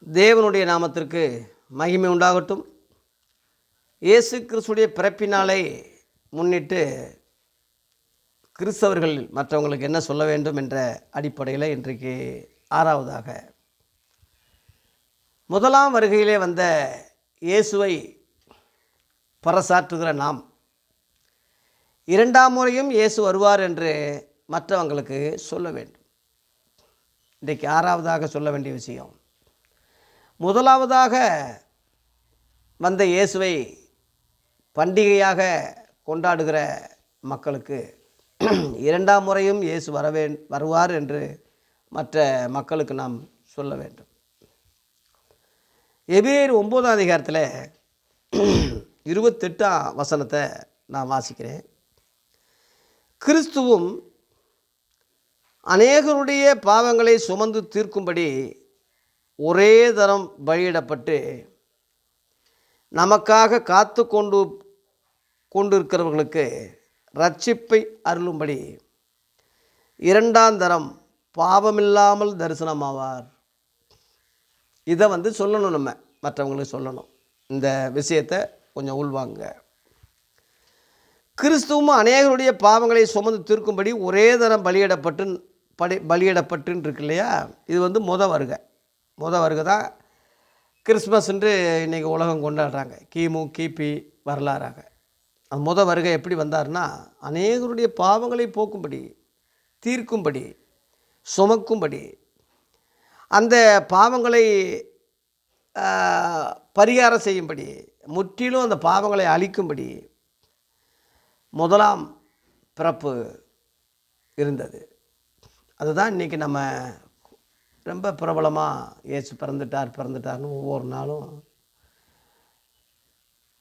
தேவனுடைய நாமத்திற்கு மகிமை உண்டாகட்டும். இயேசு கிறிஸ்துடைய பிறப்பினாலே முன்னிட்டு கிறிஸ்தவர்கள் மற்றவங்களுக்கு என்ன சொல்ல வேண்டும் என்ற அடிப்படையில் இன்றைக்கு ஆறாவதாக முதலாம் வருகையிலே வந்த இயேசுவை பறைசாற்றுகிற நாம் இரண்டாம் முறையும் இயேசு வருவார் என்று மற்றவங்களுக்கு சொல்ல வேண்டும். இன்றைக்கு ஆறாவதாக சொல்ல வேண்டிய விஷயம், முதலாவதாக வந்த இயேசுவை பண்டிகையாக கொண்டாடுகிற மக்களுக்கு இரண்டாம் முறையும் இயேசு வருவார் என்று மற்ற மக்களுக்கு நாம் சொல்ல வேண்டும். எபிரேயர் 9ஆம் அதிகாரத்தில் 28ஆம் வசனத்தை நான் வாசிக்கிறேன். கிறிஸ்துவும் அநேகருடைய பாவங்களை சுமந்து தீர்க்கும்படி ஒரே தரம் பலியிடப்பட்டு நமக்காக காத்து கொண்டிருக்கிறவர்களுக்கு இரட்சிப்பை அருளும்படி இரண்டாம் தரம் பாவமில்லாமல் தரிசனமாவார். இதை சொல்லணும், நம்ம மற்றவங்களுக்கு சொல்லணும். இந்த விஷயத்தை கொஞ்சம் உள்வாங்க. கிறிஸ்துவும் அநேகருடைய பாவங்களை சுமந்து தீர்க்கும்படி ஒரே தரம் பலியிடப்பட்டுன்னு இருக்கு இல்லையா? இது முத வருகை தான் கிறிஸ்மஸ் என்று இன்றைக்கி உலகம் கொண்டாடுறாங்க. கிபி வரலாறாக அது வருகை எப்படி வந்தார்னா, அநேகருடைய பாவங்களை போக்கும்படி, தீர்க்கும்படி, சுமக்கும்படி, அந்த பாவங்களை பரிகாரம் செய்யும்படி, முற்றிலும் அந்த பாவங்களை அழிக்கும்படி முதலாம் பிறப்பு இருந்தது. அதுதான் இன்றைக்கி நம்ம ரொம்ப பிரபலமாக இயேசு பிறந்துட்டார்னு ஒவ்வொரு நாளும்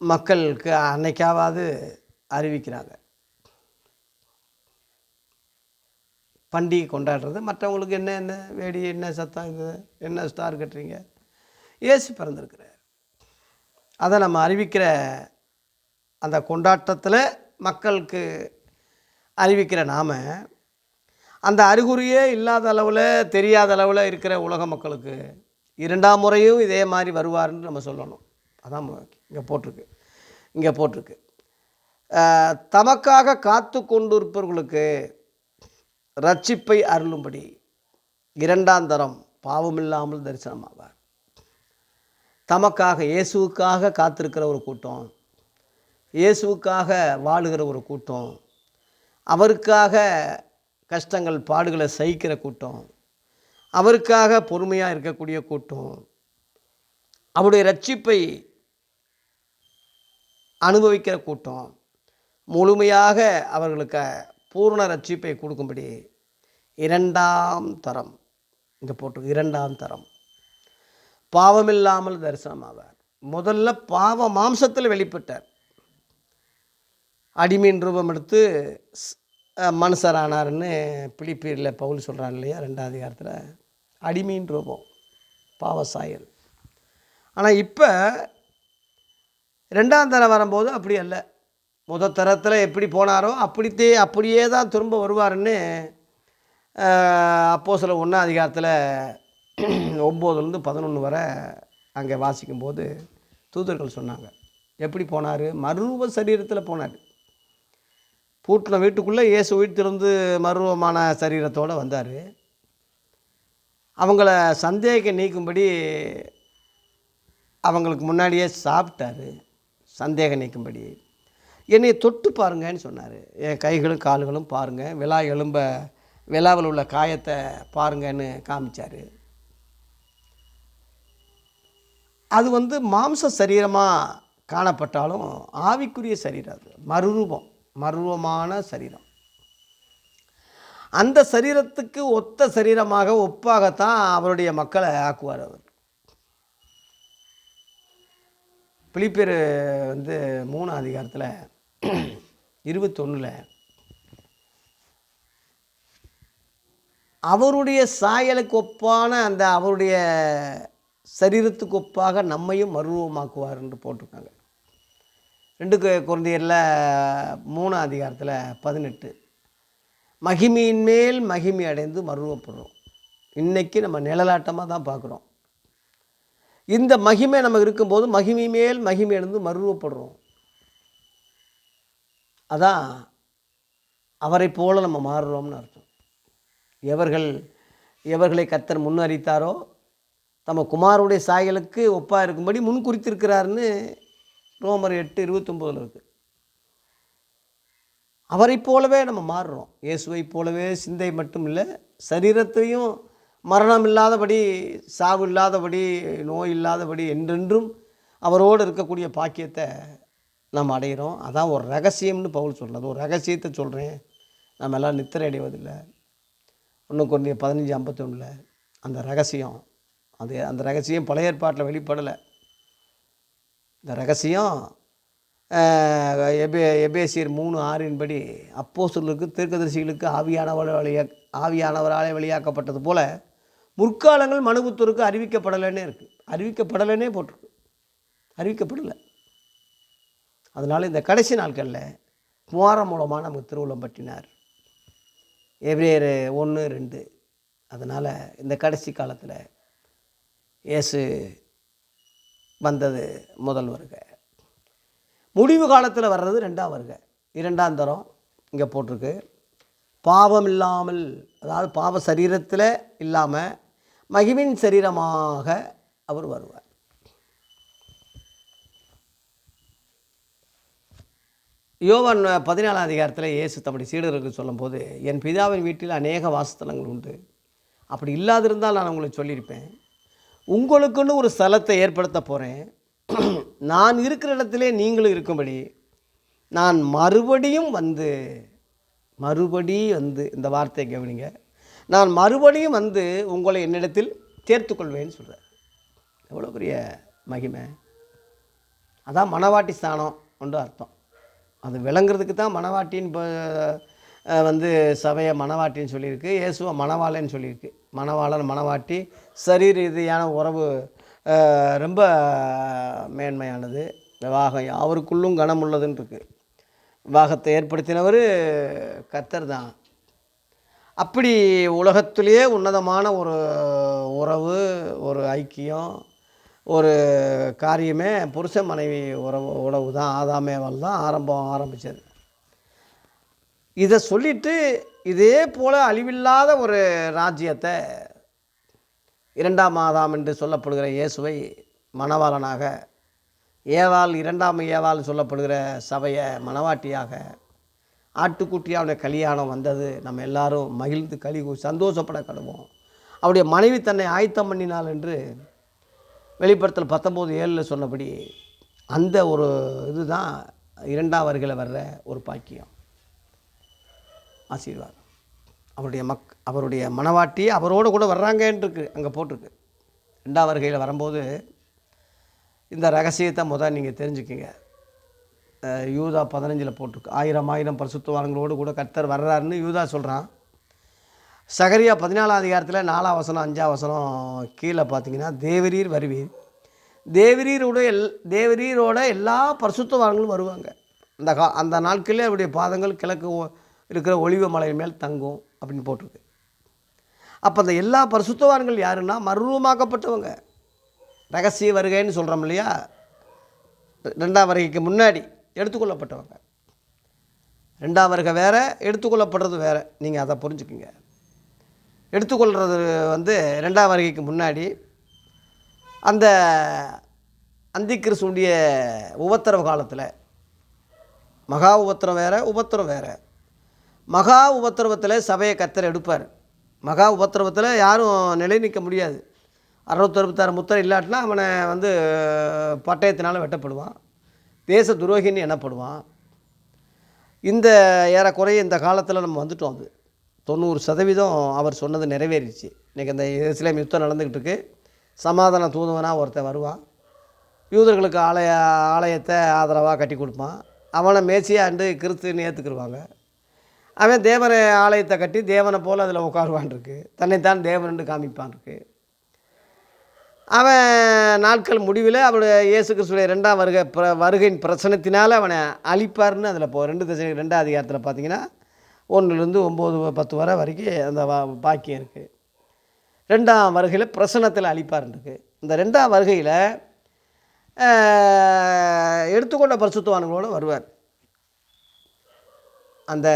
மக்களுக்கு அன்னைக்காவது அறிவிக்கிறாங்க. பண்டிகை கொண்டாடுறது, மற்றவங்களுக்கு என்ன வேடி, என்ன சத்தம், இது என்ன ஸ்டார் கட்டுறீங்க, இயேசு பிறந்திருக்கிறார். அதை நம்ம அறிவிக்கிற அந்த கொண்டாட்டத்தில் மக்களுக்கு அறிவிக்கிற நாம் அந்த அறிகுறியே இல்லாத அளவில், தெரியாத அளவில் இருக்கிற உலக மக்களுக்கு இரண்டாம் முறையும் இதே மாதிரி வருவார்னு நம்ம சொல்லணும். அதான் இங்கே போட்டிருக்கு தமக்காக காத்து கொண்டிருப்பவர்களுக்கு இரட்சிப்பை அருளும்படி இரண்டாம் தரம் பாவமில்லாமல் தரிசனமாவார். தமக்காக, இயேசுவுக்காக காத்திருக்கிற ஒரு கூட்டம், இயேசுவுக்காக வாழுகிற ஒரு கூட்டம், அவருக்காக கஷ்டங்கள் பாடுகளை சகிக்கிற கூட்டம், அவருக்காக பொறுமையாக இருக்கக்கூடிய கூட்டம், அவருடைய இரட்சிப்பை அனுபவிக்கிற கூட்டம், முழுமையாக அவர்களுக்கு பூர்ண இரட்சிப்பை கொடுக்கும்படி இரண்டாம் தரம், இங்கே போட்டு இரண்டாம் தரம் பாவமில்லாமல் தரிசனமாவார். முதல்ல பாவ மாம்சத்தில் வெளிப்பட்டார். அடிமையின் ரூபம் எடுத்து மனுஷரானார்னு பிலிப்பியரில் பவுல் சொல்கிறார் இல்லையா? 2ஆம் அதிகாரத்தில் அடிமையின் ரூபம், பாவ சாயல். ஆனால் இப்போ ரெண்டாம் தரம் வரும்போது அப்படி அல்ல. தரத்தில் எப்படி போனாரோ அப்படியே தான் திரும்ப வருவார்னு அப்போஸ்தலர் 1ஆம் அதிகாரத்தில் 9லேருந்து 11 வரை அங்கே வாசிக்கும்போது தூதர்கள் சொன்னாங்க. எப்படி போனார்? மறுரூப சரீரத்தில் போனார். பூட்டின வீட்டுக்குள்ளே இயேசு உயிர்த்தெழுந்து மறுரூபமான சரீரத்தோடு வந்தார். அவங்கள சந்தேகம் நீக்கும்படி அவங்களுக்கு முன்னாடியே சாப்பிட்டார். சந்தேகம் நீக்கும்படி என்னை தொட்டு பாருங்கன்னு சொன்னார். என் கைகளும் கால்களும் பாருங்கள், விழாவில் உள்ள காயத்தை பாருங்கன்னு காமிச்சார். அது மாம்ச சரீரமாக காணப்பட்டாலும் ஆவிக்குரிய சரீரம், அது மறுரூபமான சரீரம். அந்த சரீரத்துக்கு ஒத்த சரீரமாக, ஒப்பாகத்தான் அவருடைய மக்களை ஆக்குவார். அவர் பிலிப்பியர் 3ஆம் அதிகாரத்தில் 21 அவருடைய சாயலுக்கு ஒப்பான அந்த அவருடைய சரீரத்துக்கு ஒப்பாக நம்மையும் மறுரூபமாக்குவார் என்று போட்டிருக்காங்க. 2 கொரிந்தியரில் 3ஆம் அதிகாரத்தில் 18 மகிமையின் மேல் மகிமை அடைந்து மறுரூபப்படுறோம். இன்றைக்கி நம்ம நிழலாட்டமாக தான் பார்க்குறோம். இந்த மகிமை நம்ம இருக்கும்போது மகிமை மேல் மகிமை எழுந்து மறுரூபப்படுறோம். அதான் அவரை போல நம்ம மாறுறோம்னு அர்த்தம். எவர்களை கர்த்தர் முன்னறித்தாரோ தம்ம குமாரனுடைய சாயலுக்கு ஒப்பாக இருக்கும்படி முன் குறித்திருக்கிறாருன்னு ரோமர் 8:29 இருக்குது. அவரை போலவே நம்ம மாறுறோம். இயேசுவை போலவே சிந்தை மட்டும் இல்லை, சரீரத்தையும் மரணம் இல்லாதபடி, சாவு இல்லாதபடி, நோய் இல்லாதபடி என்றென்றும் அவரோடு இருக்கக்கூடிய பாக்கியத்தை நம்ம அடைகிறோம். அதான் ஒரு ரகசியம்னு பவுல் சொல்கிறது. ஒரு ரகசியத்தை சொல்கிறேன், நம்ம எல்லாம் நித்திரை அடைவதில்லை. 1 கொரிந்தியர் 15:51 அந்த ரகசியம், அந்த ரகசியம் பழைய ஏற்பாட்டில் வெளிப்படலை. இந்த ரகசியம் எபேசியர் 3:6 அப்போஸ்தலருக்கு தீர்க்கதரிசிகளுக்கு ஆவியானவராலே வெளியாக்கப்பட்டது போல முற்காலங்கள் மனுபுத்தருக்கு அறிவிக்கப்படலைன்னே இருக்குது. அறிவிக்கப்படலைன்னே போட்டிருக்கு, அறிவிக்கப்படலை. அதனால் இந்த கடைசி நாட்களில் குமாரன் மூலமாக நமக்கு திருவுளம் பற்றினார். எபிரேயர் 1:2. அதனால் இந்த கடைசி காலத்தில் இயேசு வந்தது முதல் வருகை, முடிவு காலத்தில் வர்றது 2ஆம் வருகை. 2ஆம் தரம் இங்கே போட்டிருக்கு. பாவம் இல்லாமல், அதாவது பாவ சரீரத்தில் இல்லாமல் மகிமின் சரீரமாக அவர் வருவார். யோவான் 14ஆம் அதிகாரத்தில் இயேசு தம்முடைய சீடர்களுக்கு சொல்லும்போது, என் பிதாவின் வீட்டில் அநேக வாசஸ்தலங்கள் உண்டு, அப்படி இல்லாதிருந்தால் நான் உங்களுக்கு சொல்லியிருப்பேன். உங்களுக்குன்னு ஒரு ஸ்தலத்தை ஏற்படுத்த போகிறேன். நான் இருக்கிற இடத்திலே நீங்களும் இருக்கும்படி நான் மறுபடியும் வந்து இந்த வார்த்தையை கவனிங்க, நான் மறுபடியும் வந்து உங்களை என்னிடத்தில் சேர்த்துக்கொள்வேன்னு சொல்கிறேன். எவ்வளோ பெரிய மகிமை! அதான் மணவாட்டி ஸ்தானம் ஒன்று அர்த்தம். அது விளங்குறதுக்கு தான் மணவாட்டின்னு வந்து சபையை மணவாட்டின்னு சொல்லியிருக்கு. இயேசுவை மணவாளன்னு சொல்லியிருக்கு. மணவாளன் மணவாட்டி சரீர ரீதியான உறவு ரொம்ப மேன்மையானது. விவாகம் அவருக்குள்ளும் கனம் உள்ளதுன்னு இருக்குது. விவாகத்தை ஏற்படுத்தினவர் கர்த்தர் தான். அப்படி உலகத்திலேயே உன்னதமான ஒரு உறவு, ஒரு ஐக்கியம், ஒரு காரியமே புருஷ மனைவி உறவு தான். ஆதாமேவால் தான் ஆரம்பித்தது. இதை சொல்லிவிட்டு இதே போல் அழிவில்லாத ஒரு ராஜ்யத்தை 2ஆம் ஆதாம் என்று சொல்லப்படுகிற இயேசுவை மணவாளனாக, ஏவாள் 2ஆம் ஏவாள் சொல்லப்படுகிற சபையை மணவாட்டியாக, ஆட்டுக்குட்டியாவுடைய கல்யாணம் வந்தது. நம்ம எல்லாரும் மகிழ்ந்து சந்தோஷப்பட கடவோம். அவருடைய மனைவி தன்னை ஆயத்தம் பண்ணினாள் என்று வெளிப்படுத்தல் 19:7 சொன்னபடி அந்த ஒரு இதுதான் 2ஆம் வருகையில் வர்ற ஒரு பாக்கியம், ஆசீர்வாதம். அவருடைய மணவாட்டி அவரோடு கூட வர்றாங்கன்றிருக்கு, அங்கே போட்டிருக்கு. 2ஆம் வருகையில் வரும்போது இந்த ரகசியத்தை நீங்கள் தெரிஞ்சுக்கிங்க. யூதா 15 போட்டிருக்கு. 1000 பரிசுத்தவான்களோடு கூட கர்த்தர் வர்றாருன்னு யூதா சொல்கிறான். சகரியா 14ஆம் அதிகாரத்தில் 4ஆம் வசனம் 5ஆம் வசனம் கீழே பார்த்தீங்கன்னா, தேவரீர் வருவீர், தேவரீரோட எல்லா பரிசுத்தவான்களும் வருவாங்க. அந்த நாட்களில் அவருடைய பாதங்கள் கிழக்கு இருக்கிற ஒலிவ மலை மேல் தங்கும் அப்படின்னு போட்டிருக்கு. அப்போ அந்த எல்லா பரிசுத்தவான்கள் யாருன்னா மறுரூபமாக்கப்பட்டவங்க. ரகசிய வருகைன்னு சொல்கிறோம் இல்லையா, 2ஆம் வருகைக்கு முன்னாடி எடுத்துக்கொள்ளப்பட்டவங்க. 2ஆம் வருகை வேறு, எடுத்துக்கொள்ளப்படுறது வேறு. நீங்கள் அதை புரிஞ்சுக்குங்க. எடுத்துக்கொள்கிறது வந்து 2ஆம் வருகைக்கு முன்னாடி அந்த அந்திக்கிறிஸ்துடைய உபத்திரவ காலத்தில், மகா உபத்திரம் வேறு, உபத்திரம் வேறு. மகா உபத்திரவத்தில் சபையை கர்த்தர் எடுப்பார். மகா உபத்திரவத்தில் யாரும் நிலை நிற்க முடியாது. 666 முத்திரை இல்லாட்டினா அவனை வந்து பட்டயத்தினால் வெட்டப்படுவான், தேச துரோகின்னு எண்ணப்படுவான். இந்த ஏறக்குறைய இந்த காலத்தில் நம்ம வந்துட்டோம். அது 90% அவர் சொன்னது நிறைவேறிச்சு. இன்றைக்கி அந்த எருசலேம் யுத்தம் நடந்துக்கிட்டு இருக்கு. சமாதான தூதுவனாக ஒருத்தன் வருவான், யூதர்களுக்கு ஆலயத்தை ஆதரவாக கட்டி கொடுப்பான். அவனை மேசியாண்டு கிறிஸ்துன்னு ஏற்றுக்குருவாங்க. அவன் தேவனை ஆலயத்தை கட்டி தேவனை போல் அதில் உட்காருவான் இருக்கு, தன்னைத்தான் தேவன் காமிப்பான் இருக்கு. அவன் நாட்கள் முடிவில் அவருடைய இயேசு கிறிஸ்துடைய 2ஆம் வருகையின் பிரச்சனத்தினால் அவனை அழிப்பார்னு அதில் 2 Thessalonians 2ஆம் அதிகாரத்தில் பார்த்தீங்கன்னா 1-9, 10 வரை வரைக்கும் அந்த பாக்கியம் இருக்குது. 2ஆம் வருகையில் பிரசன்னத்தில் அளிப்பார்ன்ருக்கு. இந்த 2ஆம் வருகையில் எடுத்துக்கொண்ட பரிசுத்தவான்களோடு வருவார். அந்த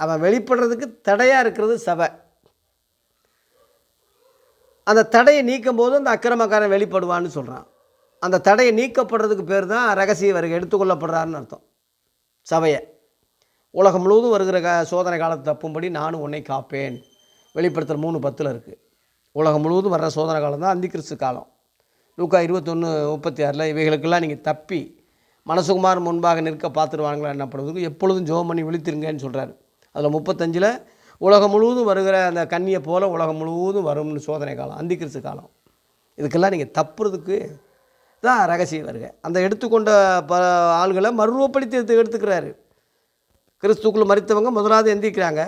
அவன் வெளிப்படுறதுக்கு தடையாக இருக்கிறது சபை. அந்த தடையை நீக்கும் போது அந்த அக்கிரமக்காரன் வெளிப்படுவான்னு சொல்கிறான். அந்த தடையை நீக்கப்படுறதுக்கு பேர் தான் ரகசிய வருகை, எடுத்துக்கொள்ளப்படுறாருன்னு அர்த்தம். சபையை உலகம் முழுவதும் வருகிற சோதனை காலத்தை தப்பும்படி நானும் உன்னை காப்பேன், வெளிப்படுத்தல் 3:10 இருக்குது. உலகம் முழுவதும் வர்ற சோதனை காலம் தான் அந்திகிறிஸ்து காலம். லூக்கா 21:36 இவைகளுக்கெல்லாம் நீங்கள் தப்பி மனசுகுமார் முன்பாக நிற்க பார்த்துருவாங்களா என்னப்படுறதுக்கு எப்பொழுதும் ஜெபம் பண்ணி விழித்திருங்கன்னு சொல்கிறார். அதில் 35 உலகம் முழுவதும் வருகிற அந்த கன்னியை போல் உலகம் முழுவதும் வரும்னு சோதனை காலம், அந்திகிறிஸ்து காலம். இதுக்கெல்லாம் நீங்கள் தப்புறதுக்கு தான் ரகசிய வருகை. அந்த எடுத்துக்கொண்ட ஆள்களை மறுரூபப்படுத்தி எடுத்துக்கிறாரு. கிறிஸ்துக்குள்ள மரித்தவங்க முதலாவது எந்திரிக்கிறாங்க.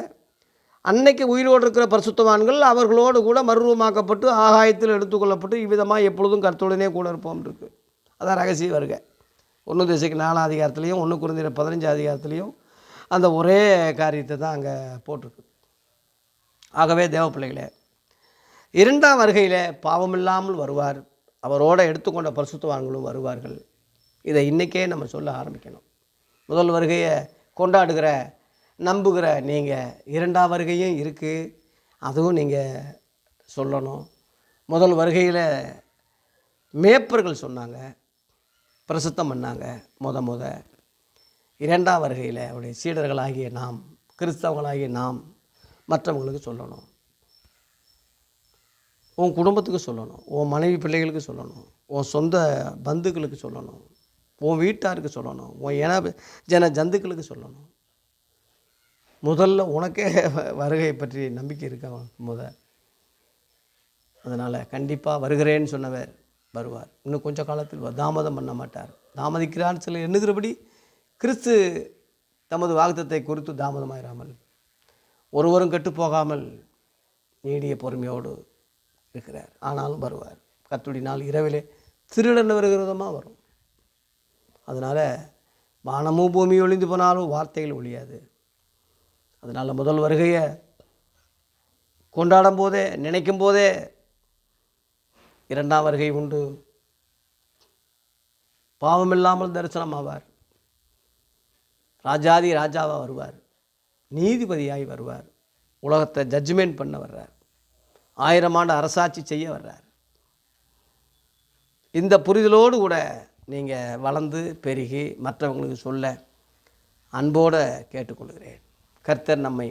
அன்னைக்கு உயிரோடு இருக்கிற பரிசுத்தவான்கள் அவர்களோடு கூட மறுரூபமாக்கப்பட்டு ஆகாயத்தில் எடுத்துக்கொள்ளப்பட்டு இவ்விதமாக எப்பொழுதும் கர்த்தருடனே கூட இருப்போம் இருக்குது. அதான் ரகசிய வருகை. 1 தெசலோனிக்கேயர் 4 அதிகாரத்துலேயும் 1 கொரிந்தியர் 15 அதிகாரத்துலேயும் அந்த ஒரே காரியத்தை தான் அங்கே போட்டிருக்கு. ஆகவே தேவ பிள்ளைகளே, 2ஆம் வருகையில் பாவமில்லாமல் வருவார், அவரோட எடுத்துக்கொண்ட பரிசுத்தவான்களும் வருவார்கள். இதை இன்றைக்கே நம்ம சொல்ல ஆரம்பிக்கணும். முதல் வருகையை கொண்டாடுகிற நம்புகிற நீங்கள் 2ஆம் வருகையும் இருக்குது, அதுவும் நீங்கள் சொல்லணும். முதல் வருகையில் மேய்ப்பர்கள் சொன்னாங்க, பிரசுத்தம் பண்ணாங்க. 2ஆம் வருகையில் அவருடைய சீடர்களாகிய நாம், கிறிஸ்தவங்களாகிய நாம் மற்றவங்களுக்கு சொல்லணும். உன் குடும்பத்துக்கு சொல்லணும், உன் மனைவி பிள்ளைகளுக்கு சொல்லணும், உன் சொந்த பந்துக்களுக்கு சொல்லணும், உன் வீட்டாருக்கு சொல்லணும், உன் ஜந்துக்களுக்கு சொல்லணும். முதல்ல உனக்கே வருகை பற்றி நம்பிக்கை இருக்க அதனால் கண்டிப்பாக வருகிறேன்னு சொன்னவர் வருவார். இன்னும் கொஞ்சம் காலத்தில் தாமதம் பண்ண மாட்டார். தாமதிக்கிறான்னு சில எண்ணுகிறபடி கிறிஸ்து தமது வாக்குத்தத்தை குறித்து தாமதமாயிராமல் ஒருவரும் கெட்டு போகாமல் நீடிய பொறுமையோடு இருக்கிறார். ஆனாலும் வருவார். கர்த்தருடைய நாள் இரவிலே திருடன் வருகிறதமாக வரும். அதனால் வானமும் பூமி ஒளிந்து போனாலும் வார்த்தைகள் ஒழியாது. அதனால் முதல் வருகையை கொண்டாடும் போதே, நினைக்கும் போதே 2ஆம் வருகை உண்டு. பாவமில்லாமல் தரிசனம் ஆவார். ராஜாதி ராஜாவாக வருவார், நீதிபதியாகி வருவார், உலகத்தை ஜட்ஜ்மெண்ட் பண்ண வர்றார், 1000 ஆண்டு அரசாட்சி செய்ய வர்றார். இந்த புரிதலோடு கூட நீங்கள் வளர்ந்து பெருகி மற்றவங்களுக்கு சொல்ல அன்போடு கேட்டுக்கொள்கிறேன். கர்த்தர் நம்மை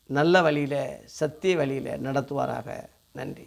நல்ல வழியில், சத்திய வழியில் நடத்துவாராக. நன்றி.